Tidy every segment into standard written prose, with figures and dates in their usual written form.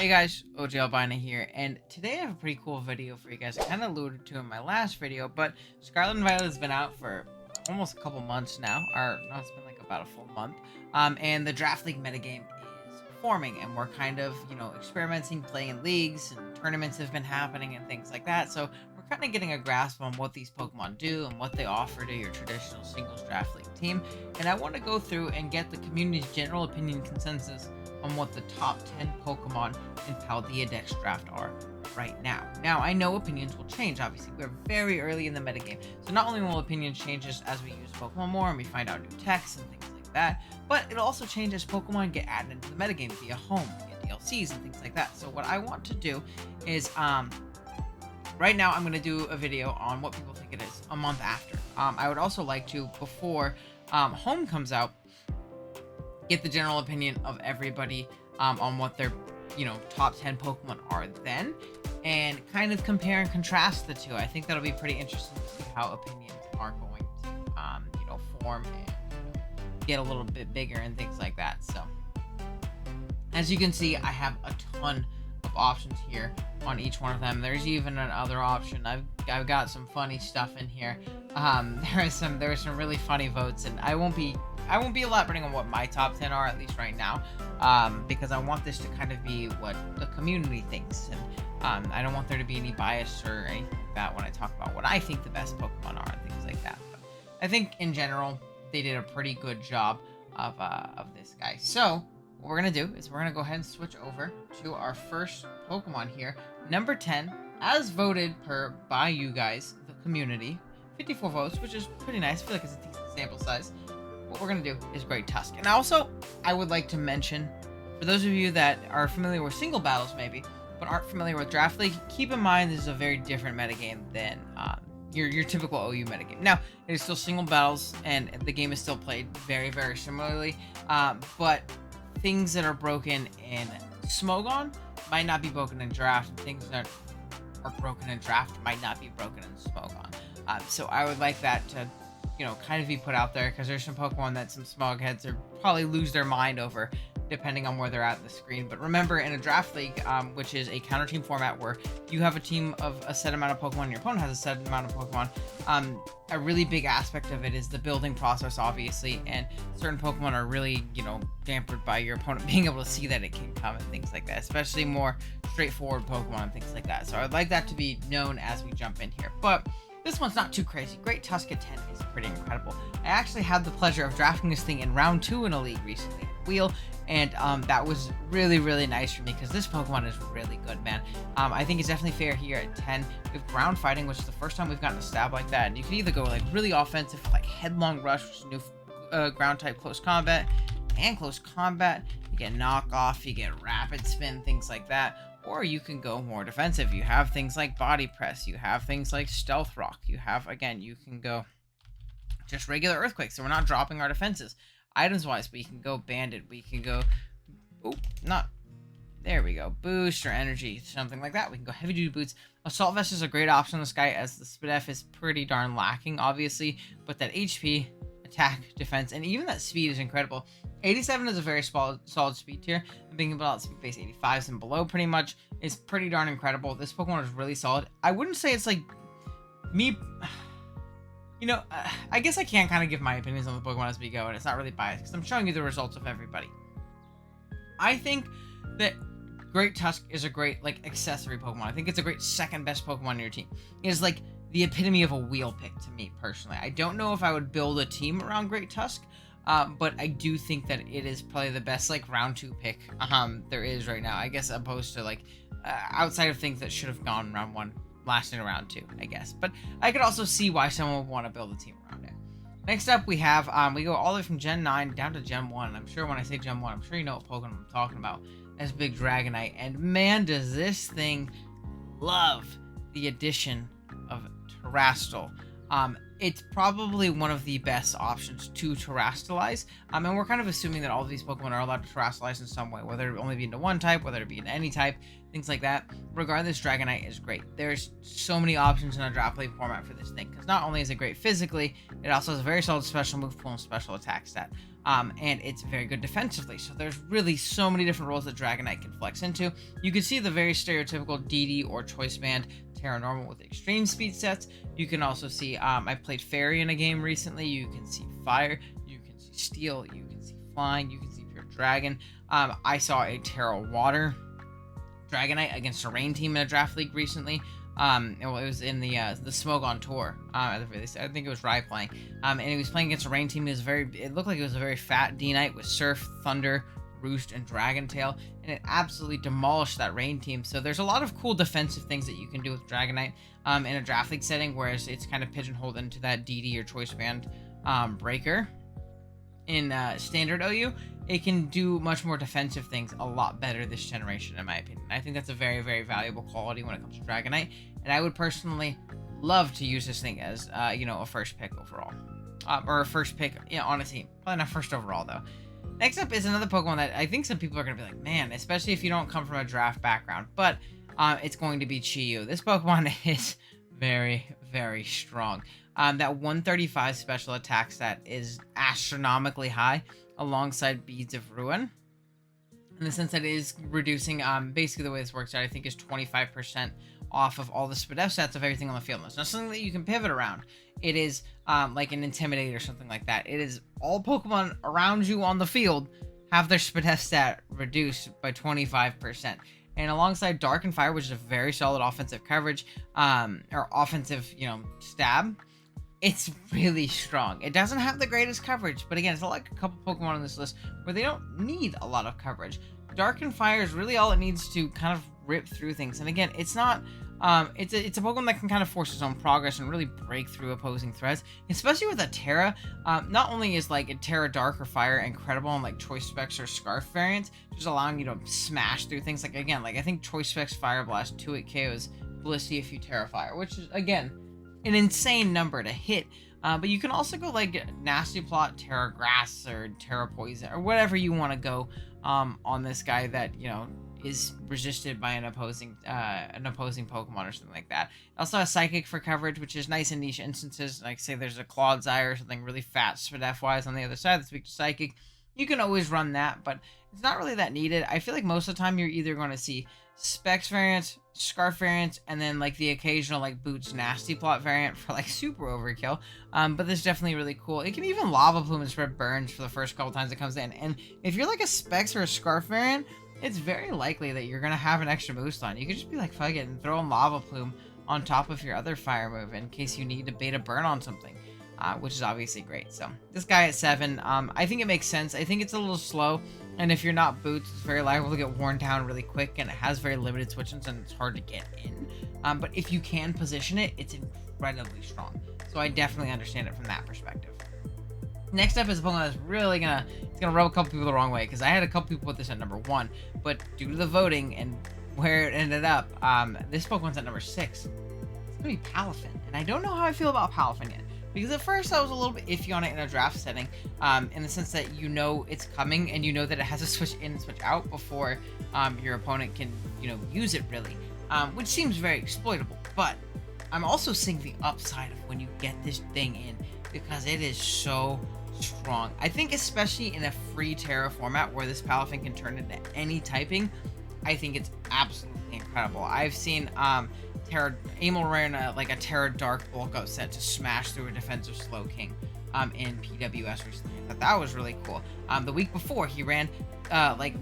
Hey guys, OGalbina here, and today I have a pretty cool video for you guys. I kind of alluded to in my last video, but Scarlet and Violet has been out for almost a couple months now, or no, it's been like about a full month. And the Draft League metagame is forming, and we're kind of, experimenting, playing in leagues, and tournaments have been happening and things like that. So we're kind of getting a grasp on what these Pokemon do and what they offer to your traditional singles Draft League team. And I want to go through and get the community's general opinion consensus on what the top 10 Pokemon in Paldea Dex Draft are right now. Now, I know opinions will change, obviously. We're very early in the metagame, so not only will opinions change as we use Pokemon more and we find out new techs and things like that, but it'll also change as Pokemon get added into the metagame via home, via DLCs and things like that. So what I want to do is, right now I'm going to do a video on what people think it is a month after. I would also like to, before home comes out, get the general opinion of everybody on what their top 10 Pokemon are then, and kind of compare and contrast the two. I think that'll be pretty interesting to see how opinions are going to form and get a little bit bigger and things like that. So as you can see, I have a ton of options here on each one of them. There's even another option. I've got some funny stuff in here. There are some really funny votes, and I won't be elaborating on what my top 10 are, at least right now, because I want this to kind of be what the community thinks, and I don't want there to be any bias or anything like that when I talk about what I think the best Pokemon are and things like that. But I think in general they did a pretty good job of this guy. So what we're gonna do is we're gonna go ahead and switch over to our first Pokemon here, number 10, as voted by you guys, the community. 54 votes, which is pretty nice. I feel like it's a decent sample size. What we're going to do is Great Tusk. And also, I would like to mention, for those of you that are familiar with single battles maybe, but aren't familiar with Draft League, keep in mind this is a very different metagame than your typical OU metagame. Now, it is still single battles, and the game is still played very, very similarly, but things that are broken in Smogon might not be broken in Draft, and things that are broken in Draft might not be broken in Smogon. So I would like that to kind of be put out there, because there's some Pokemon that some Smogheads are probably lose their mind over, depending on where they're at in the screen. But remember, in a Draft League, which is a counter team format where you have a team of a set amount of Pokemon and your opponent has a set amount of Pokemon, a really big aspect of it is the building process, obviously, and certain Pokemon are really, dampered by your opponent being able to see that it can come and things like that, especially more straightforward Pokemon and things like that. So I'd like that to be known as we jump in here. But this one's not too crazy. Great Tusk at 10 is pretty incredible. I actually had the pleasure of drafting this thing in round 2 in a league recently at Wheel, and that was really, really nice for me, because this Pokemon is really good, man. I think it's definitely fair here at 10. We have Ground Fighting, which is the first time we've gotten a stab like that, and you can either go like really offensive, like Headlong Rush, which is new ground type close combat, and close combat. You get Knock Off, you get Rapid Spin, things like that. Or you can go more defensive. You have things like Body Press. You have things like Stealth Rock. You have, again, you can go just regular Earthquake, so we're not dropping our defenses. Items-wise, we can go Bandit. We can go... There we go. Boost or Energy, something like that. We can go Heavy Duty Boots. Assault Vest is a great option on this guy, as the Spidef is pretty darn lacking, obviously. But that HP, attack, defense, and even that speed is incredible. 87 is a very solid speed tier, and being about speed base 85s and below pretty much is pretty darn incredible. This Pokemon is really solid. I wouldn't say it's like me, I guess I can kind of give my opinions on the Pokemon as we go, and it's not really biased because I'm showing you the results of everybody. I think that Great Tusk is a great accessory Pokemon. I think it's a great second best Pokemon in your team. It is like the epitome of a wheel pick to me personally. I don't know if I would build a team around Great Tusk. But I do think that it is probably the best round 2 pick there is right now, I guess, opposed to outside of things that should have gone round 1 lasting around 2, I guess. But I could also see why someone would want to build a team around it. Next up, we have we go all the way from Gen 9 down to Gen 1. And I'm sure when I say Gen 1, I'm sure you know what Pokemon I'm talking about. That's Big Dragonite, and man, does this thing love the addition of Terrastal. It's probably one of the best options to terrestrialize, and we're kind of assuming that all of these Pokemon are allowed to terrestrialize in some way, whether it only be into one type, whether it be in any type, things like that. Regardless, Dragonite is great. There's so many options in a Draft League format for this thing, because not only is it great physically, it also has a very solid special move pool and special attack stat. and it's very good defensively. So there's really so many different roles that Dragonite can flex into. You can see the very stereotypical DD or Choice Band Terra Normal with extreme speed sets. You can also see, I played Fairy in a game recently. You can see Fire, you can see Steel, you can see Flying, you can see Pure Dragon. I saw a Terra Water Dragonite against a Rain team in a draft league recently. It was in the Smoke on Tour. At the very least, I think it was Rye playing. And he was playing against a Rain team. It looked like it was a very fat D-Knight with Surf, Thunder, Roost, and Dragon Tail, and it absolutely demolished that Rain team. So there's a lot of cool defensive things that you can do with Dragonite in a draft league setting, whereas it's kind of pigeonholed into that DD or Choice Band breaker. In standard OU, it can do much more defensive things a lot better this generation, in my opinion. I think that's a very, very valuable quality when it comes to Dragonite, and I would personally love to use this thing as, a first pick overall. Or a first pick, on a team. Probably not first overall, though. Next up is another Pokemon that I think some people are going to be like, man, especially if you don't come from a draft background, but it's going to be Chi-Yu. This Pokemon is very, very strong. That 135 special attack stat is astronomically high, alongside Beads of Ruin, in the sense that it is reducing, basically the way this works out, I think, is 25% off of all the SPDF stats of everything on the field. It's not something that you can pivot around. It is like an Intimidate or something like that. It is all Pokemon around you on the field have their SPDF stat reduced by 25%. And alongside Dark and Fire, which is a very solid offensive coverage, or offensive, stab, it's really strong. It doesn't have the greatest coverage, but again, it's like a couple Pokemon on this list where they don't need a lot of coverage. Dark and Fire is really all it needs to kind of rip through things. And again, it's not, it's a Pokemon that can kind of force its own progress and really break through opposing threats, especially with a Terra. Not only is like a Terra Dark or Fire incredible in like Choice Specs or Scarf variants, just allowing you to smash through things. Like again, like I think Choice Specs Fire Blast 2-hit KOs Blissey if you Terra Fire, which is again an insane number to hit. But you can also go like Nasty Plot, Terra Grass, or Terra Poison, or whatever you want to go on this guy that is resisted by an opposing Pokemon or something like that. It also has Psychic for coverage, which is nice in niche instances. Like say there's a Claw's Eye or something really fat SPDF wise on the other side that's weak to Psychic. You can always run that, but it's not really that needed. I feel like most of the time you're either going to see Specs variants, Scarf variants, and then like the occasional like Boots Nasty Plot variant for like super overkill. But this is definitely really cool. It can even Lava Plume and spread burns for the first couple times it comes in. And if you're like a Specs or a Scarf variant, it's very likely that you're gonna have an extra boost on. You could just be like, fuck it, and throw in Lava Plume on top of your other fire move in case you need to beta burn on something. Which is obviously great. So this guy at 7, I think it makes sense. I think it's a little slow, and if you're not Boots, it's very liable to get worn down really quick, and it has very limited switch-ins, and it's hard to get in. But if you can position it, it's incredibly strong. So I definitely understand it from that perspective. Next up is a Pokemon that's really gonna rub a couple people the wrong way, because I had a couple people put this at number 1, but due to the voting and where it ended up, this Pokemon's at number 6. It's gonna be Palafin, and I don't know how I feel about Palafin yet. Because at first I was a little bit iffy on it in a draft setting, in the sense that it's coming and that it has to switch in and switch out before your opponent can, use it really, which seems very exploitable. But I'm also seeing the upside of when you get this thing in, because it is so strong. I think especially in a free Terra format where this Palafin can turn into any typing, I think it's absolutely incredible. I've seen Amel ran a Terra Dark bulk up set to smash through a defensive Slow King in PWS recently. I thought that was really cool. The week before, he ran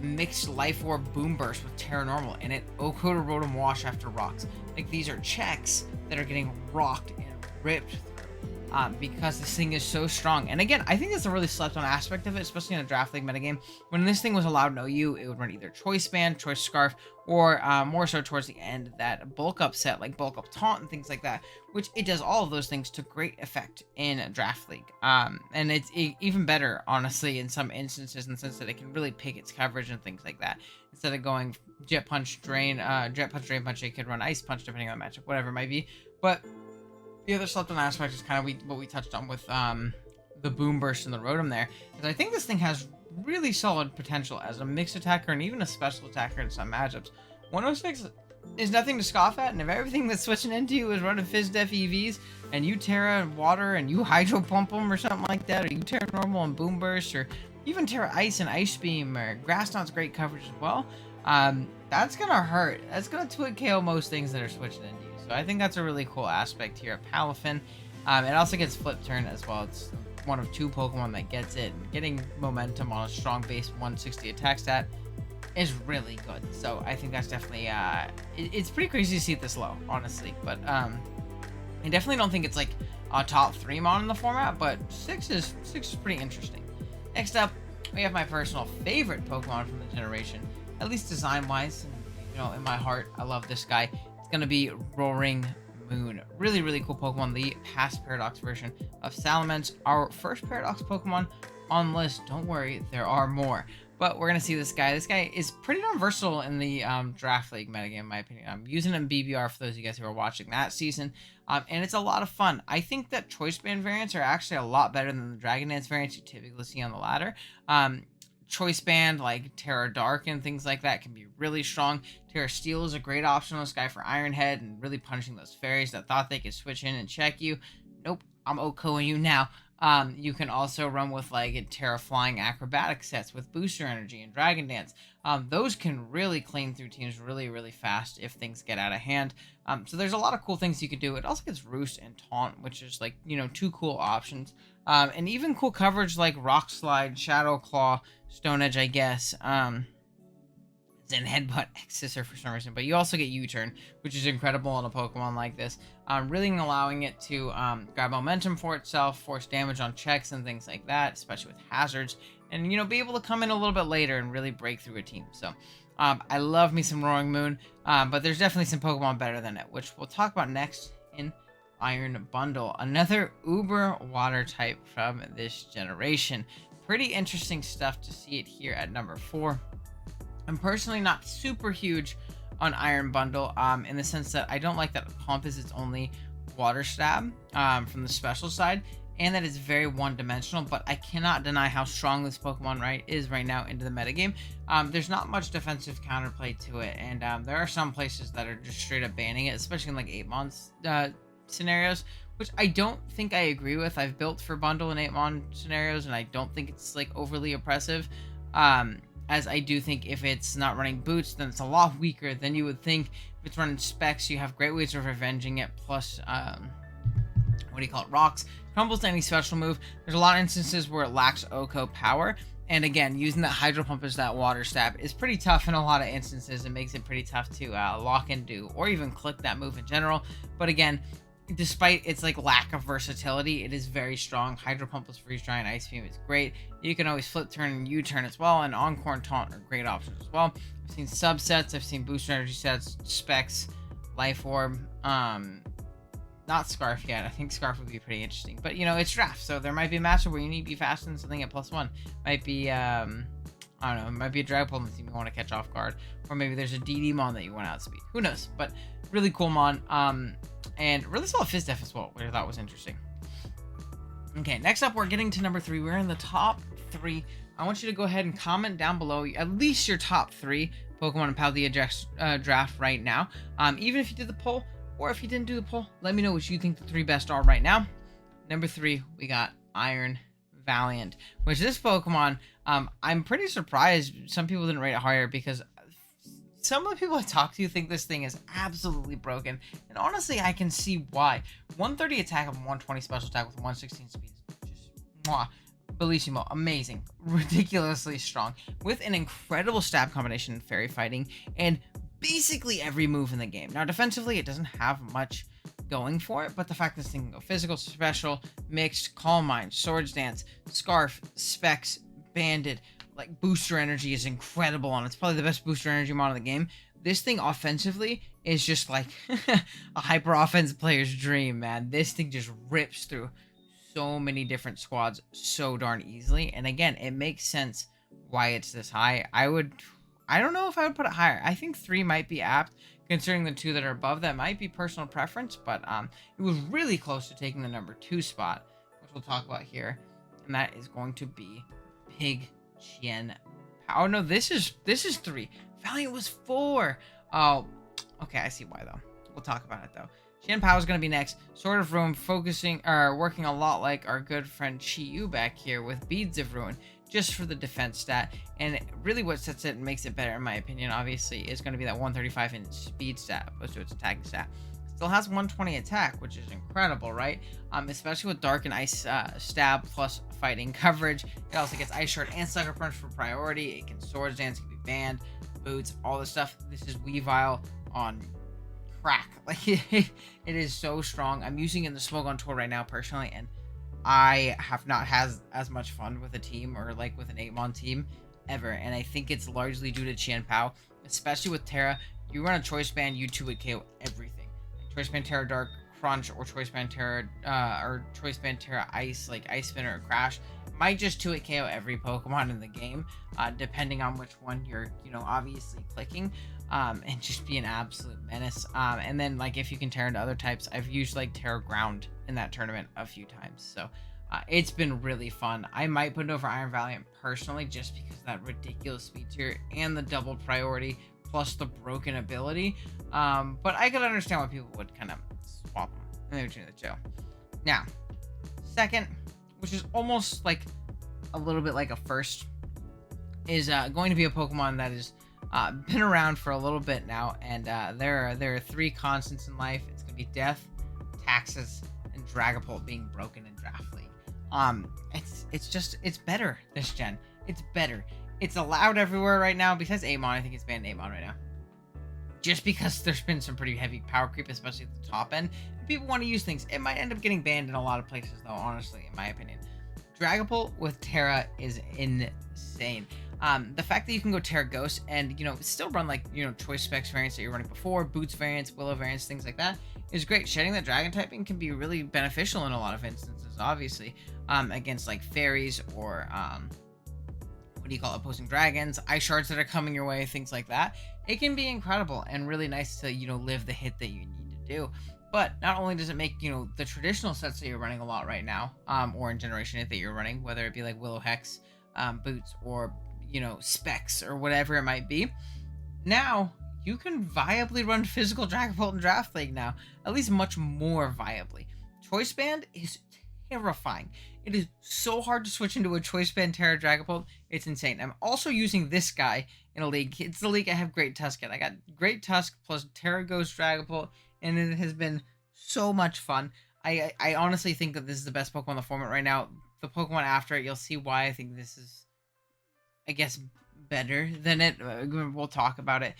mixed Life Orb Boom Burst with Terra Normal, and it Okoda Rotom Wash after rocks. Like, these are checks that are getting rocked and ripped through. Because this thing is so strong. And again, I think that's a really slept on aspect of it, especially in a draft league metagame. When this thing was allowed in OU, it would run either Choice Band, Choice Scarf, or more so towards the end, that bulk up set, like bulk up Taunt and things like that, which it does all of those things to great effect in a draft league. And it's even better, honestly, in some instances, in the sense that it can really pick its coverage and things like that. Instead of going Jet Punch, Drain Punch, it could run Ice Punch depending on the matchup, whatever it might be. But the other slept on aspect is kind of what we touched on with the Boom Burst and the Rotom there, is I think this thing has really solid potential as a mixed attacker and even a special attacker in some matchups. 106 is nothing to scoff at, and if everything that's switching into you is running Fizz Def EVs, and you Terra Water and you Hydro Pump them or something like that, or you Terra Normal and Boom Burst, or even Terra Ice and Ice Beam or Grass Knot's great coverage as well. That's gonna hurt. That's gonna twig KO most things that are switching into you. So I think that's a really cool aspect here at Palafin. It also gets Flip Turn as well. It's one of 2 Pokemon that gets it. And getting momentum on a strong base 160 attack stat is really good. So I think that's definitely it's pretty crazy to see it this low, honestly. But I definitely don't think it's like a top 3 mon in the format, but 6 is pretty interesting. Next up, we have my personal favorite Pokemon from the generation, at least design-wise. In my heart, I love this guy. It's gonna be Roaring Moon. Really, really cool Pokemon. The past Paradox version of Salamence. Our first Paradox Pokemon on the list. Don't worry, there are more. But we're going to see this guy. This guy is pretty darn versatile in the Draft League metagame, in my opinion. I'm using him in BBR for those of you guys who are watching that season. And it's a lot of fun. I think that Choice Band variants are actually a lot better than the Dragon Dance variants you typically see on the ladder. Choice Band, like Terra Dark and things like that, can be really strong. Terra Steel is a great option on this guy for Iron Head and really punishing those fairies that thought they could switch in and check you. Nope, I'm OHKOing you now. You can also run with like Terra Flying Acrobatic sets with Booster Energy and Dragon Dance. Those can really clean through teams really, really fast if things get out of hand. So there's a lot of cool things you could do. It also gets Roost and Taunt, which is like, 2 cool options. And even cool coverage like Rock Slide, Shadow Claw, Stone Edge, I guess. Then Headbutt X-Scissor for some reason. But you also get U-Turn, which is incredible on a Pokemon like this. Really allowing it to grab momentum for itself, force damage on checks and things like that, especially with hazards. And, be able to come in a little bit later and really break through a team. So, I love me some Roaring Moon. But there's definitely some Pokemon better than it, which we'll talk about next in Iron Bundle. Another Uber Water type from this generation. Pretty interesting stuff to see it here at number 4. I'm personally not super huge on Iron Bundle in the sense that I don't like that Pump is its only water stab from the special side, and that it's very one-dimensional, but I cannot deny how strong this Pokemon is right now into the metagame. There's not much defensive counterplay to it, and there are some places that are just straight up banning it, especially in like 8-mon scenarios, which I don't think I agree with. I've built for Bundle and 8-mon scenarios, and I don't think it's like overly oppressive. As I do think if it's not running boots, then it's a lot weaker than you would think. If it's running specs, you have great ways of revenging it, plus, rocks. Crumbles to any special move. There's a lot of instances where it lacks OHKO power, and again, using that Hydro Pump as that water stab is pretty tough in a lot of instances. It makes it pretty tough to lock and do, or even click that move in general. But again, despite its like lack of versatility, it is very strong. Hydro Pump with Freeze Dry and Ice Beam is great. You can always Flip Turn and U-Turn as well, and Encore and Taunt are great options as well. I've seen subsets, I've seen Booster Energy sets, Specs, Life Orb, not Scarf yet. I think Scarf would be pretty interesting, but it's draft, so there might be a matchup where you need to be faster than something at +1. Might be I don't know, it might be a Dragapult on the team you want to catch off guard, or maybe there's a DD mon that you want to outspeed. Who knows? But really cool mon. And really solid Fizz Def as well, which I thought was interesting. Okay, next up, we're getting to number 3. We're in the top 3. I want you to go ahead and comment down below at least your top 3 Pokemon in Paldea draft right now. Even if you did the poll, or if you didn't do the poll, let me know what you think the 3 best are right now. Number 3, we got Iron Valiant, which this Pokemon, I'm pretty surprised some people didn't rate it higher, because some of the people I talk to think this thing is absolutely broken, and honestly, I can see why. 130 attack and 120 special attack with 116 speed is just mwah, bellissimo, amazing, ridiculously strong, with an incredible stab combination in fairy fighting, and basically every move in the game. Now, defensively, it doesn't have much going for it, but the fact this thing can go physical, special, mixed, Calm Mind, Swords Dance, Scarf, Specs, Banded, like Booster Energy is incredible on it. It's probably the best Booster Energy mod in the game. This thing offensively is just like a hyper offense player's dream, man. This thing just rips through so many different squads so darn easily. And again, it makes sense why it's this high. I don't know if I would put it higher. I think 3 might be apt, considering the 2 that are above. That might be personal preference, but it was really close to taking the number 2 spot, which we'll talk about here. And that is going to be Pig Chien. Oh no, this is 3. Valiant was 4. Oh, okay, I see why though. We'll talk about it though. Chien Pao is going to be next. Sword of Ruin, working a lot like our good friend Chi Yu back here with Beads of Ruin. just for the defense stat. And really what sets it and makes it better, in my opinion, obviously, is going to be that 135 in speed stat opposed to its attacking stat. Still has 120 attack, which is incredible, right? Especially with Dark and Ice stab plus fighting coverage. It also gets Ice Shard and Sucker Punch for priority. It can Swords Dance, can be banned, boots, all this stuff. This is Weavile on crack. Like, it is so strong. I'm using it in the Smogon tour right now personally, and I have not had as much fun with a team or like with an 8-mon team ever. And I think it's largely due to Qian Pao, especially with Terra. You run a Choice Band, you 2 would KO everything. Choice Band Terra Dark Crunch or Choice Band Terra Ice, like Ice Spinner or Crash, might just 2-hit KO every Pokemon in the game, depending on which one you're, obviously clicking, and just be an absolute menace. And then, like, if you can Terra into other types, I've used, like, Terra Ground in that tournament a few times, so it's been really fun. I might put it over Iron Valiant personally, just because of that ridiculous speed tier and the double priority, plus the broken ability. But I could understand why people would kind of swap them in between the two. Now, second, which is almost like a little bit like a first, is going to be a Pokemon that has been around for a little bit now, and there are 3 constants in life. It's going to be death, taxes, and Dragapult being broken in Draft League. It's better this gen. It's better. It's allowed everywhere right now. Besides 8-mon, I think it's banned 8-mon right now. Just because there's been some pretty heavy power creep, especially at the top end. People want to use things. It might end up getting banned in a lot of places, though, honestly, in my opinion. Dragapult with Terra is insane. The fact that you can go Terra Ghost and, still run, like, Choice Specs variants that you're running before, Boots variants, Willow variants, things like that, is great. Shedding that Dragon typing can be really beneficial in a lot of instances, obviously, against, like, Fairies or, opposing dragons, Ice Shards that are coming your way, things like that. It can be incredible and really nice to, live the hit that you need to do. But not only does it make, the traditional sets that you're running a lot right now, or in Generation 8 that you're running, whether it be like Willow Hex, Boots, or, Specs, or whatever it might be, now you can viably run physical Dragapult in Draft League now, at least much more viably. Choice Band is terrifying. It is so hard to switch into a Choice Band Terra Dragapult. It's insane. I'm also using this guy in a league. It's the league I have Great Tusk in. I got Great Tusk plus Terra Ghost Dragapult, and it has been so much fun. I honestly think that this is the best Pokemon in the format right now. The Pokemon after it, you'll see why I think this is, I guess, better than it. We'll talk about it.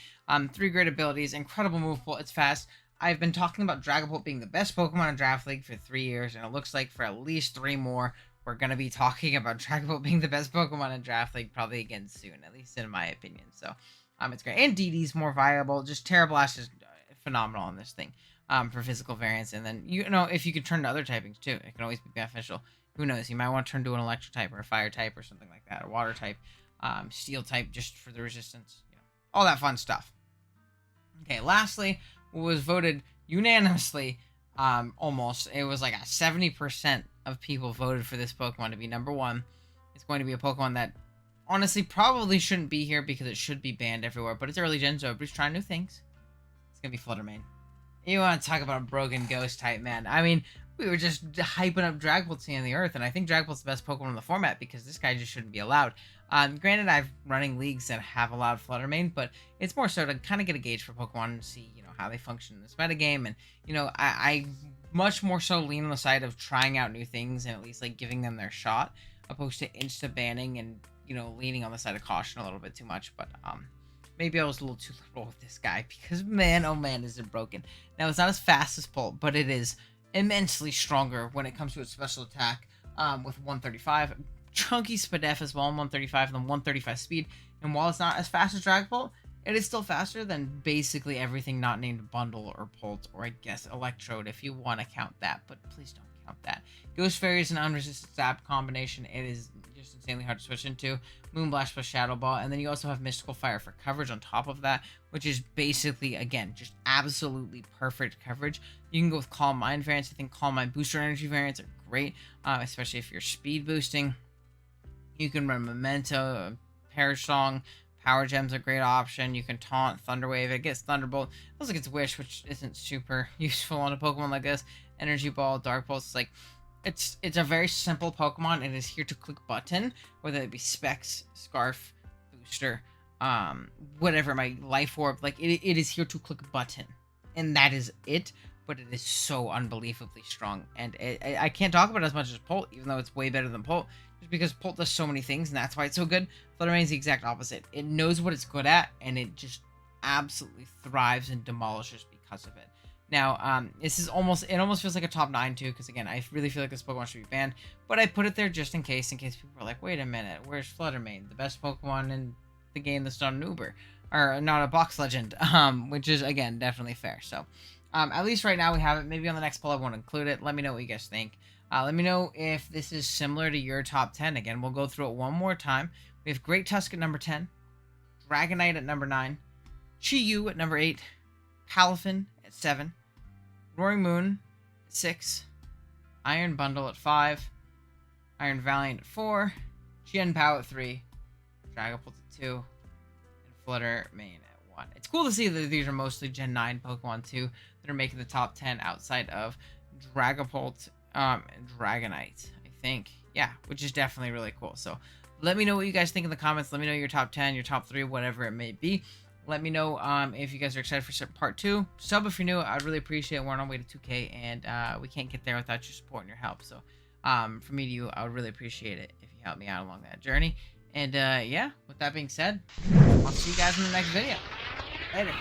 3 great abilities, incredible move pool, it's fast. I've been talking about Dragapult being the best Pokemon in Draft League for 3 years, and it looks like for at least 3 more, we're going to be talking about Dragapult being the best Pokemon in Draft League probably again soon, at least in my opinion. So, it's great. And DD's more viable. Just Terra Blast is phenomenal on this thing, for physical variants. And then, if you could turn to other typings too, it can always be beneficial. Who knows? You might want to turn to an Electric type or a Fire type or something like that, or Water type, Steel type just for the resistance, all that fun stuff. Okay, lastly, what was voted unanimously, almost, it was like a 70% of people voted for this Pokemon to be number 1. It's going to be a Pokemon that honestly probably shouldn't be here because it should be banned everywhere, but it's early gen, so everybody's trying new things. It's gonna be Fluttermane. You want to talk about a broken ghost type, man. I mean, we were just hyping up Dragapult seeing the earth, and I think Dragapult's the best Pokemon in the format because this guy just shouldn't be allowed. Granted, I've running leagues that have allowed Fluttermane, but it's more so to kind of get a gauge for Pokemon and see, how they function in this metagame, and, I much more so lean on the side of trying out new things and at least, like, giving them their shot, opposed to insta-banning and, leaning on the side of caution a little bit too much, but, maybe I was a little too liberal with this guy, because man, oh man, is it broken. Now, it's not as fast as Pult, but it is immensely stronger when it comes to its special attack, with 135. Chunky Spadef as well, 135, and then 135 speed. And while it's not as fast as Dragapult, it is still faster than basically everything not named Bundle or Pult, or I guess Electrode, if you want to count that, but please don't count that. Ghost Fairy is an unresisted stab combination. It is just insanely hard to switch into. Moonblast plus Shadow Ball, and then you also have Mystical Fire for coverage on top of that, which is basically, again, just absolutely perfect coverage. You can go with Calm Mind variants. I think Calm Mind booster energy variants are great, especially if you're speed boosting. You can run Memento, Perish Song, Power Gem's a great option. You can taunt, Thunder Wave. It gets Thunderbolt. It also gets Wish, which isn't super useful on a Pokemon like this. Energy Ball, Dark Pulse. It's like, it's a very simple Pokemon. It is here to click button, whether it be Specs, Scarf, Booster, whatever, my Life Orb. Like, it is here to click button, and that is it. But it is so unbelievably strong, and I can't talk about it as much as Pult, even though it's way better than Pult, just because Pult does so many things, and that's why it's so good. Fluttermane is the exact opposite. It knows what it's good at, and it just absolutely thrives and demolishes because of it. Now, this is almost feels like a top 9 too, because again, I really feel like this Pokemon should be banned, but I put it there just in case people are like, wait a minute, where's Fluttermane, the best Pokemon in the game that's not an Uber, or not a box legend, which is, again, definitely fair. So, at least right now we have it. Maybe on the next poll I won't include it. Let me know what you guys think. Let me know if this is similar to your top 10. Again, we'll go through it one more time. We have Great Tusk at number 10, Dragonite at number 9, Chi-Yu at number 8, Palafin at 7, Roaring Moon at 6, Iron Bundle at 5, Iron Valiant at 4, Pao at 3, Dragapult at 2, and Fluttermane at 1. It's cool to see that these are mostly Gen 9 Pokemon too that are making the top 10 outside of Dragapult and Dragonite, I think. Yeah, which is definitely really cool. So let me know what you guys think in the comments. Let me know your top 10, your top 3, whatever it may be. Let me know if you guys are excited for part 2. Sub if you're new. I'd really appreciate it. We're on our way to 2K, and we can't get there without your support and your help. So from me to you, I would really appreciate it if you help me out along that journey. And yeah, with that being said, I'll see you guys in the next video. Later.